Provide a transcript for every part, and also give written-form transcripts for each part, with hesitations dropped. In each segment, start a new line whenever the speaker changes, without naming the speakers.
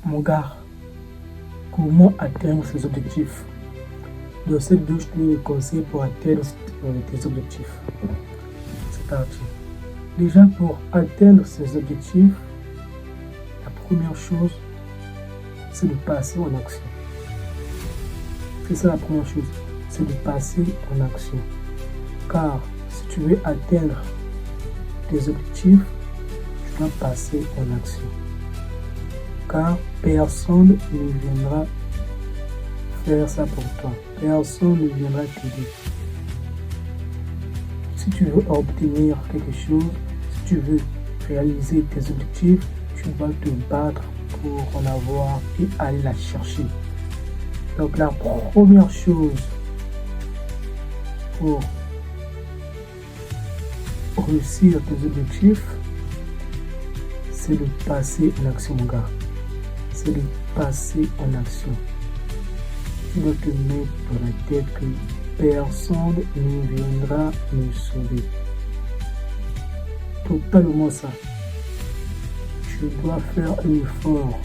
Mon gars, comment atteindre ses objectifs? Dans cette douche, je te donne des conseils pour atteindre tes objectifs. C'est parti. Déjà, pour atteindre ses objectifs, la première chose, c'est de passer en action. C'est ça la première chose, c'est de passer en action. Car si tu veux atteindre tes objectifs, tu dois passer en action. Car personne ne viendra faire ça pour toi. Personne ne viendra t'aider. Si tu veux obtenir quelque chose, si tu veux réaliser tes objectifs, tu dois te battre pour en avoir et aller la chercher. Donc la première chose pour réussir tes objectifs, c'est de passer en action, mon gars. C'est de passer en action. Tu dois te mettre dans la tête que personne ne viendra me sauver. Totalement ça. Tu dois faire un effort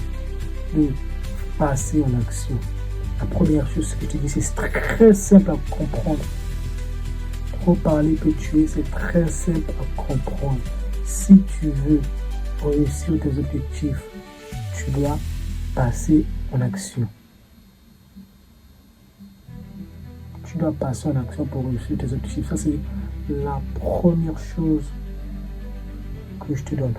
de passer en action. La première chose que je te dis, c'est très simple à comprendre. Trop parler que tu es, c'est très simple à comprendre. Si tu veux réussir tes objectifs, tu dois passer en action. Tu dois passer en action pour réussir tes objectifs. Ça, c'est la première chose que je te donne.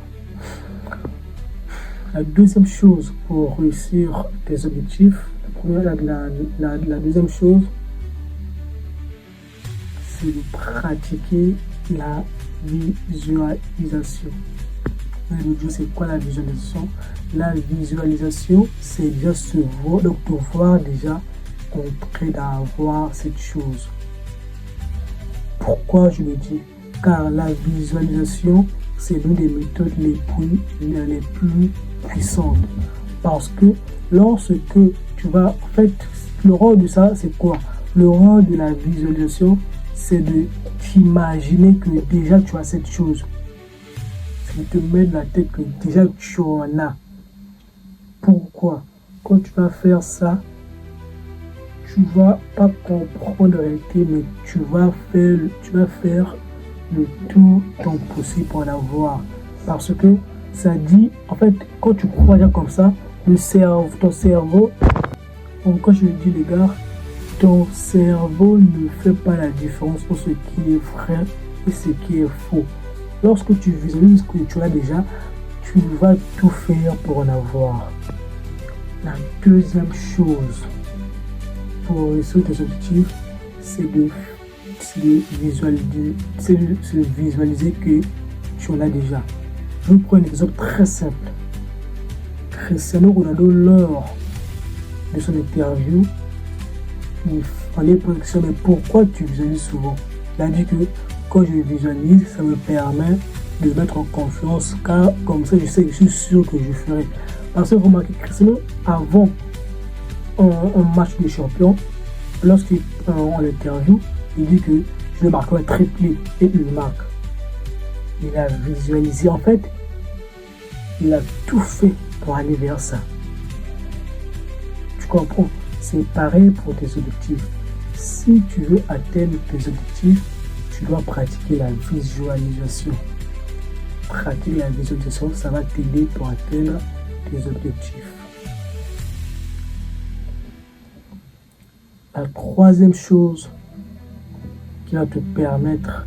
La deuxième chose pour réussir tes objectifs, la deuxième chose, c'est de pratiquer la visualisation. C'est quoi la visualisation? La visualisation, c'est déjà se voir, donc te voir déjà en train d'avoir cette chose. Pourquoi je le dis? Car la visualisation, c'est l'une des méthodes les plus puissantes. Parce que lorsque tu vas, en fait, le rôle de ça, c'est quoi? Le rôle de la visualisation, c'est de t'imaginer que déjà tu as cette chose. C'est de te mettre dans la tête que déjà tu en as. Pourquoi? Quand tu vas faire ça, tu ne vas pas comprendre la réalité, mais tu vas faire le tout ton possible pour en avoir. Parce que ça dit, en fait, quand tu crois déjà comme ça, ton cerveau, quand je le dis les gars, ton cerveau ne fait pas la différence entre ce qui est vrai et ce qui est faux. Lorsque tu visualises ce que tu as déjà, tu vas tout faire pour en avoir. La deuxième chose pour réussir tes objectifs, c'est de visualiser que tu en as déjà. Je vous prends un exemple très simple. Cristiano Ronaldo, lors de son interview, il fallait poser la question, mais pourquoi tu visualises souvent? Il a dit que quand je visualise, ça me permet de mettre en confiance, car comme ça, je suis sûr que je ferai. Parce que vous remarquez, Cristiano, avant un match de champion, lorsqu'il en interview, il dit que je marquerai un triplé et il le marque. Il a visualisé, en fait, il a tout fait pour aller vers ça. Tu comprends? C'est pareil pour tes objectifs. Si tu veux atteindre tes objectifs, tu dois pratiquer la visualisation. Pratiquer la visualisation, ça va t'aider pour atteindre tes objectifs. La troisième chose qui va te permettre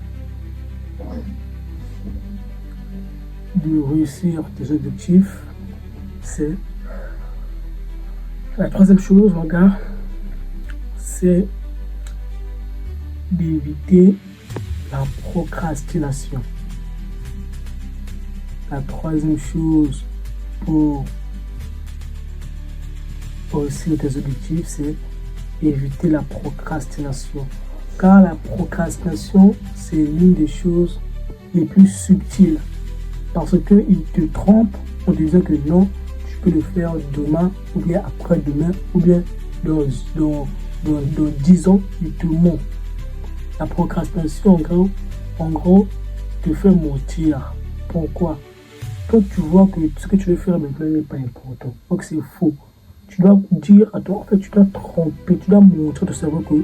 de réussir tes objectifs, c'est la troisième chose, mon gars, c'est d'éviter la procrastination. La troisième chose pour réussir tes objectifs, c'est éviter la procrastination. Car la procrastination, c'est l'une des choses les plus subtiles. Parce qu'il te trompe en disant que non, tu peux le faire demain, ou bien après-demain, ou bien dans 10 ans, il te ment. La procrastination, en gros, te fait mentir. Pourquoi? toi, tu vois que ce que tu veux faire maintenant n'est pas important. Donc, c'est faux. Tu dois dire à toi, en fait, tu dois tromper, tu dois montrer au cerveau que,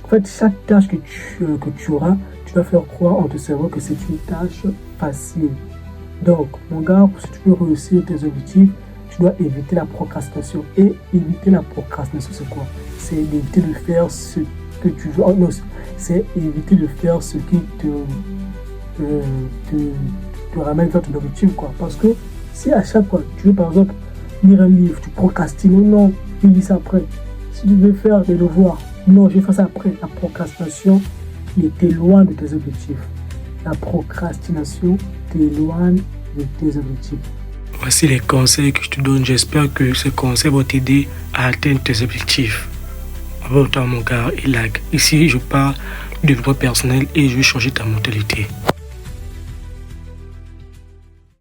en fait, chaque tâche que tu auras, tu dois faire croire en ton cerveau que c'est une tâche facile. Donc, mon gars, si tu veux réussir tes objectifs, tu dois éviter la procrastination. Et éviter la procrastination, c'est quoi? C'est éviter de faire ce que tu veux. Oh, non, c'est éviter de faire ce qui te ramène vers ton objectif, quoi. Parce que si à chaque fois, tu veux par exemple lire un livre, tu procrastines, non, je lis ça après. Si tu veux faire des devoirs, non, je vais faire ça après. La procrastination t'éloigne de tes objectifs. La procrastination t'éloigne de tes objectifs.
Voici les conseils que je te donne. J'espère que ces conseils vont t'aider à atteindre tes objectifs. Abonne-toi mon gars et like. Ici, je parle de développement personnel et je vais changer ta mentalité.